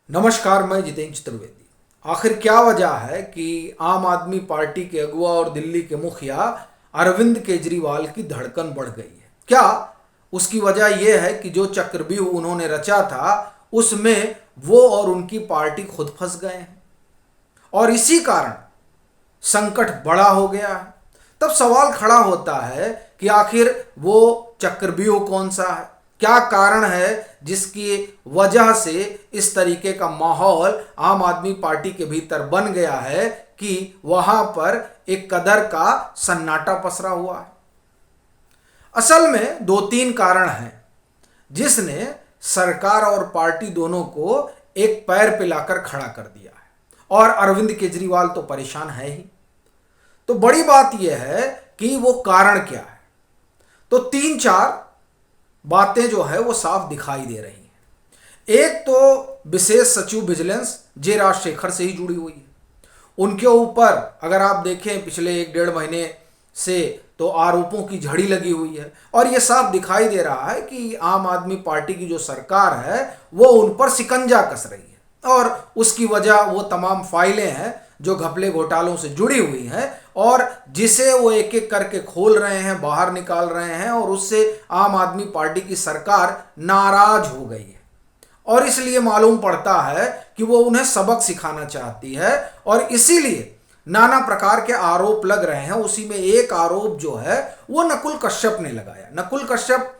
नमस्कार, मैं जितेंद्र चतुर्वेदी। आखिर क्या वजह है कि आम आदमी पार्टी के अगुआ और दिल्ली के मुखिया अरविंद केजरीवाल की धड़कन बढ़ गई है? क्या उसकी वजह यह है कि जो चक्रव्यूह उन्होंने रचा था उसमें वो और उनकी पार्टी खुद फंस गए हैं और इसी कारण संकट बड़ा हो गया है। तब सवाल खड़ा होता है कि आखिर वो चक्रव्यूह कौन सा है, क्या कारण है जिसकी वजह से इस तरीके का माहौल आम आदमी पार्टी के भीतर बन गया है कि वहां पर एक कदर का सन्नाटा पसरा हुआ है। असल में दो तीन कारण हैं जिसने सरकार और पार्टी दोनों को एक पैर पे लाकर खड़ा कर दिया है, और अरविंद केजरीवाल तो परेशान है ही। तो बड़ी बात यह है कि वो कारण क्या है। तो तीन चार बातें जो है वो साफ दिखाई दे रही हैं। एक तो विशेष सचिव विजिलेंस जे राजशेखर से ही जुड़ी हुई है। उनके ऊपर अगर आप देखें पिछले एक डेढ़ महीने से तो आरोपों की झड़ी लगी हुई है, और ये साफ दिखाई दे रहा है कि आम आदमी पार्टी की जो सरकार है वो उन पर शिकंजा कस रही है, और उसकी वजह वो तमाम फाइलें हैं जो घपले घोटालों से जुड़ी हुई हैं और जिसे वो एक एक करके खोल रहे हैं, बाहर निकाल रहे हैं, और उससे आम आदमी पार्टी की सरकार नाराज हो गई है। और इसलिए मालूम पड़ता है कि वो उन्हें सबक सिखाना चाहती है, और इसीलिए नाना प्रकार के आरोप लग रहे हैं। उसी में एक आरोप जो है वो नकुल कश्यप ने लगाया। नकुल कश्यप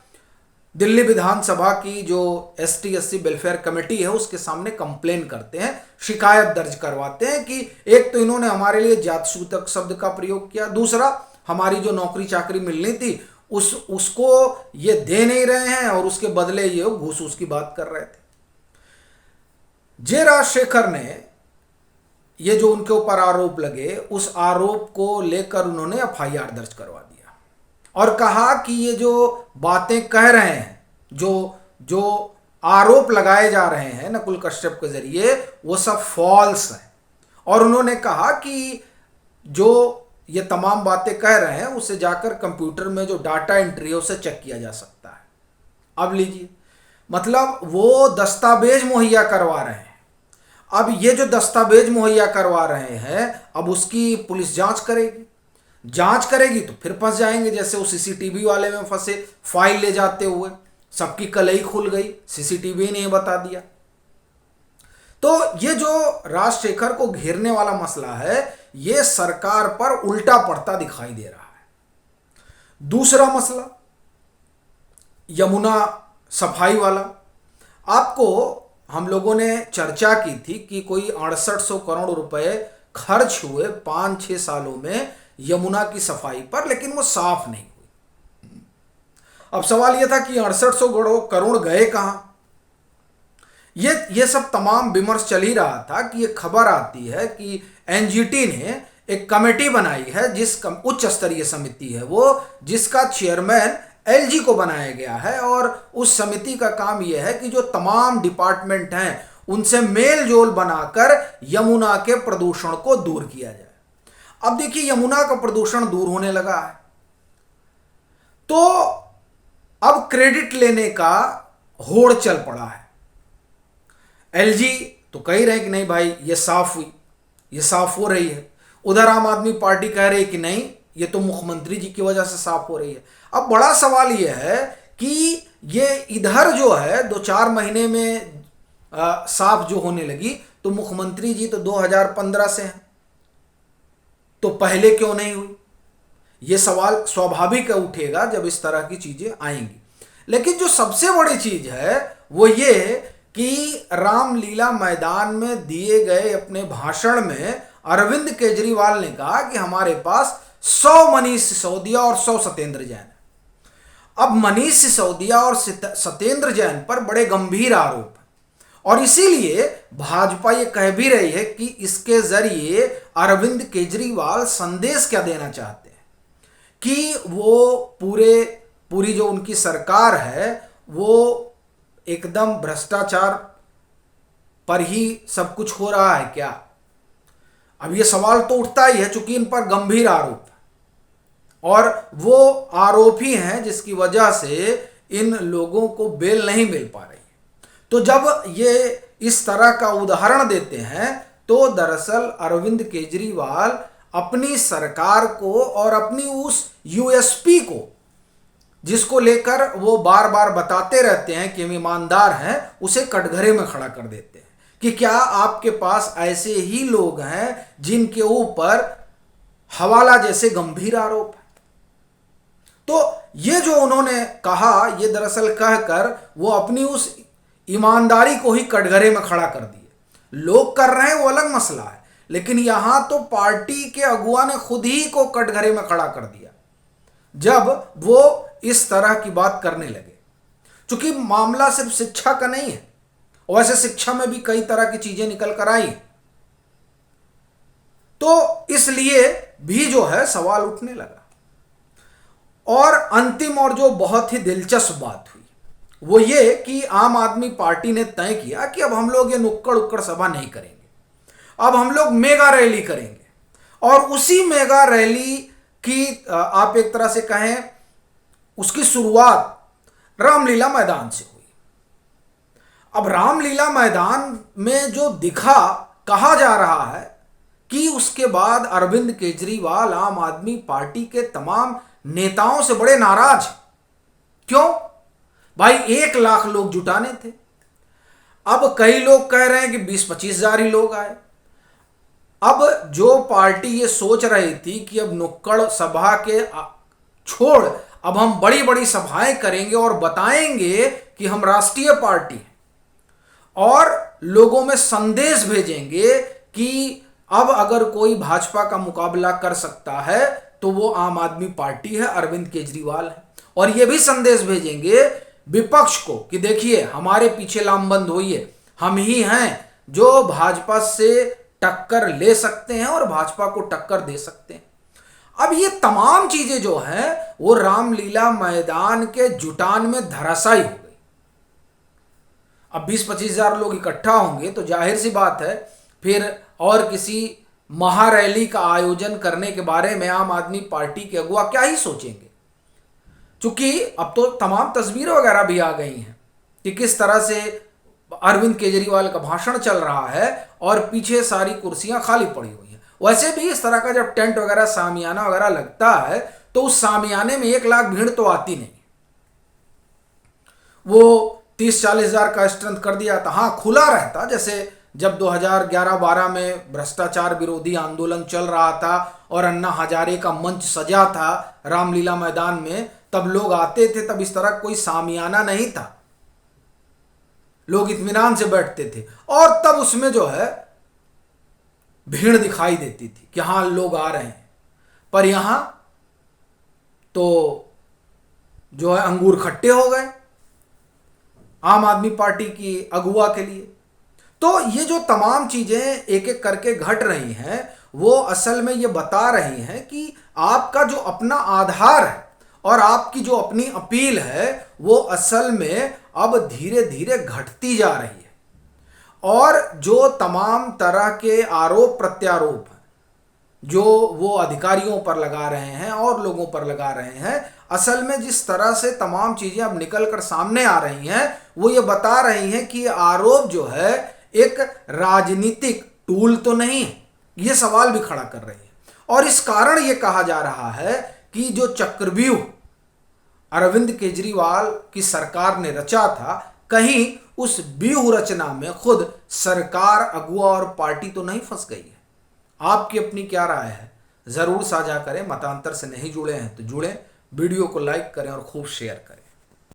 दिल्ली विधानसभा की जो ST/SC वेलफेयर कमेटी है उसके सामने कंप्लेन करते हैं, शिकायत दर्ज करवाते हैं कि एक तो इन्होंने हमारे लिए जातसूतक शब्द का प्रयोग किया, दूसरा हमारी जो नौकरी चाकरी मिलनी थी उसको ये दे नहीं रहे हैं, और उसके बदले ये घूस घूस की बात कर रहे थे। जे राजशेखर ने ये जो उनके ऊपर आरोप लगे उस आरोप को लेकर उन्होंने FIR दर्ज करवा दिया और कहा कि ये जो बातें कह रहे हैं, जो जो आरोप लगाए जा रहे हैं नकुल कश्यप के जरिए, वो सब फॉल्स है। और उन्होंने कहा कि जो ये तमाम बातें कह रहे हैं उसे जाकर कंप्यूटर में जो डाटा एंट्री है उसे चेक किया जा सकता है। अब लीजिए, मतलब वो दस्तावेज मुहैया करवा रहे हैं। अब ये जो दस्तावेज मुहैया करवा रहे हैं, अब उसकी पुलिस जांच करेगी तो फिर फंस जाएंगे, जैसे वो CCTV वाले में फंसे, फाइल ले जाते हुए सबकी कलई खुल गई, CCTV ने बता दिया। तो ये जो राजशेखर को घेरने वाला मसला है ये सरकार पर उल्टा पड़ता दिखाई दे रहा है। दूसरा मसला यमुना सफाई वाला। आपको हम लोगों ने चर्चा की थी कि कोई 6800 करोड़ रुपए खर्च हुए 5-6 सालों में यमुना की सफाई पर, लेकिन वो साफ नहीं हुई। अब सवाल यह था कि 6800 करोड़ गए कहां। ये सब तमाम विमर्श चल ही रहा था कि ये खबर आती है कि NGT ने एक कमेटी बनाई है, उच्च स्तरीय समिति है वो, जिसका चेयरमैन LG को बनाया गया है, और उस समिति का काम यह है कि जो तमाम डिपार्टमेंट हैं उनसे मेल जोल बनाकर यमुना के प्रदूषण को दूर किया जाए। अब देखिए, यमुना का प्रदूषण दूर होने लगा है तो अब क्रेडिट लेने का होड़ चल पड़ा है। LG तो कह रहे हैं कि नहीं भाई ये साफ हुई, ये साफ हो रही है। उधर आम आदमी पार्टी कह रही है कि नहीं ये तो मुख्यमंत्री जी की वजह से साफ हो रही है। अब बड़ा सवाल यह है कि ये इधर जो है 2-4 महीने में साफ जो होने लगी, तो मुख्यमंत्री जी तो 2015 से हैं, तो पहले क्यों नहीं हुई? ये सवाल स्वाभाविक उठेगा जब इस तरह की चीजें आएंगी। लेकिन जो सबसे बड़ी चीज है वो ये कि रामलीला मैदान में दिए गए अपने भाषण में अरविंद केजरीवाल ने कहा कि हमारे पास 100 मनीष सिसोदिया और 100 सत्येंद्र जैन। अब मनीष सिसोदिया और सत्येंद्र जैन पर बड़े गंभीर आरोप हैं, और इसीलिए भाजपा ये कह भी रही है कि इसके जरिए अरविंद केजरीवाल संदेश क्या देना चाहते हैं कि वो पूरी जो उनकी सरकार है वो एकदम भ्रष्टाचार पर ही सब कुछ हो रहा है क्या। अब ये सवाल तो उठता ही है चूंकि इन पर गंभीर आरोप है, और वो आरोप ही हैं जिसकी वजह से इन लोगों को बेल नहीं मिल पा रही है। तो जब ये इस तरह का उदाहरण देते हैं तो दरअसल अरविंद केजरीवाल अपनी सरकार को और अपनी उस यूएसपी को, जिसको लेकर वो बार बार बताते रहते हैं कि हम ईमानदार हैं, उसे कटघरे में खड़ा कर देते हैं कि क्या आपके पास ऐसे ही लोग हैं जिनके ऊपर हवाला जैसे गंभीर आरोप है। तो ये जो उन्होंने कहा, ये दरअसल कहकर वो अपनी उस ईमानदारी को ही कटघरे में खड़ा कर दिए। लोग कर रहे हैं वो अलग मसला है, लेकिन यहां तो पार्टी के अगुआ ने खुद ही को कटघरे में खड़ा कर दिया जब वो इस तरह की बात करने लगे। क्योंकि मामला सिर्फ शिक्षा का नहीं है, वैसे शिक्षा में भी कई तरह की चीजें निकल कर आई, तो इसलिए भी जो है सवाल उठने लगा। और अंतिम और जो बहुत ही दिलचस्प बात हुई वो ये कि आम आदमी पार्टी ने तय किया कि अब हम लोग ये नुक्कड़ उक्कड़ सभा नहीं करेंगे, अब हम लोग मेगा रैली करेंगे। और उसी मेगा रैली की आप एक तरह से कहें उसकी शुरुआत रामलीला मैदान से हुई। अब रामलीला मैदान में जो दिखा, कहा जा रहा है कि उसके बाद अरविंद केजरीवाल आम आदमी पार्टी के तमाम नेताओं से बड़े नाराज। क्यों भाई, 1 लाख लोग जुटाने थे, अब कई लोग कह रहे हैं कि 20-25 हजार ही लोग आए। अब जो पार्टी ये सोच रही थी कि अब नुक्कड़ सभा के छोड़ अब हम बड़ी बड़ी सभाएं करेंगे और बताएंगे कि हम राष्ट्रीय पार्टी हैं और लोगों में संदेश भेजेंगे कि अब अगर कोई भाजपा का मुकाबला कर सकता है तो वो आम आदमी पार्टी है, अरविंद केजरीवाल है। और ये भी संदेश भेजेंगे विपक्ष को कि देखिए हमारे पीछे लामबंद होइए, हम ही हैं जो भाजपा से टक्कर ले सकते हैं और भाजपा को टक्कर दे सकते हैं। अब ये तमाम चीजें जो हैं वो रामलीला मैदान के जुटान में धराशायी हो गई। अब 20-25 हजार लोग इकट्ठा होंगे तो जाहिर सी बात है फिर और किसी महारैली का आयोजन करने के बारे में आम आदमी पार्टी के अगुवा क्या ही सोचेंगे। क्योंकि अब तो तमाम तस्वीरें वगैरह भी आ गई हैं कि किस तरह से अरविंद केजरीवाल का भाषण चल रहा है और पीछे सारी कुर्सियां खाली पड़ी हुई हैं। वैसे भी इस तरह का जब टेंट वगैरह, सामियाना वगैरह लगता है तो उस सामियाने में 1 लाख भीड़ तो आती नहीं। वो 30-40 हजार का स्ट्रेंथ कर दिया था। हाँ, खुला रहता, जैसे जब 2011-12 में भ्रष्टाचार विरोधी आंदोलन चल रहा था और अन्ना हजारे का मंच सजा था रामलीला मैदान में, तब लोग आते थे, तब इस तरह कोई सामियाना नहीं था, लोग इत्मीनान से बैठते थे और तब उसमें जो है भीड़ दिखाई देती थी कि हाँ लोग आ रहे हैं। पर यहां तो जो है अंगूर खट्टे हो गए आम आदमी पार्टी की अगुवा के लिए। तो ये जो तमाम चीजें एक एक करके घट रही हैं वो असल में ये बता रही हैं कि आपका जो अपना आधार है और आपकी जो अपनी अपील है वो असल में अब धीरे धीरे घटती जा रही है। और जो तमाम तरह के आरोप प्रत्यारोप जो वो अधिकारियों पर लगा रहे हैं और लोगों पर लगा रहे हैं, असल में जिस तरह से तमाम चीजें अब निकल कर सामने आ रही हैं वो ये बता रही हैं कि आरोप जो है एक राजनीतिक टूल तो नहीं है, ये सवाल भी खड़ा कर रही है। और इस कारण ये कहा जा रहा है कि जो चक्रव्यूह अरविंद केजरीवाल की सरकार ने रचा था, कहीं उस व्यूह रचना में खुद सरकार, अगुवा और पार्टी तो नहीं फंस गई है। आपकी अपनी क्या राय है जरूर साझा करें। मतांतर से नहीं जुड़े हैं तो जुड़ें, वीडियो को लाइक करें और खूब शेयर करें।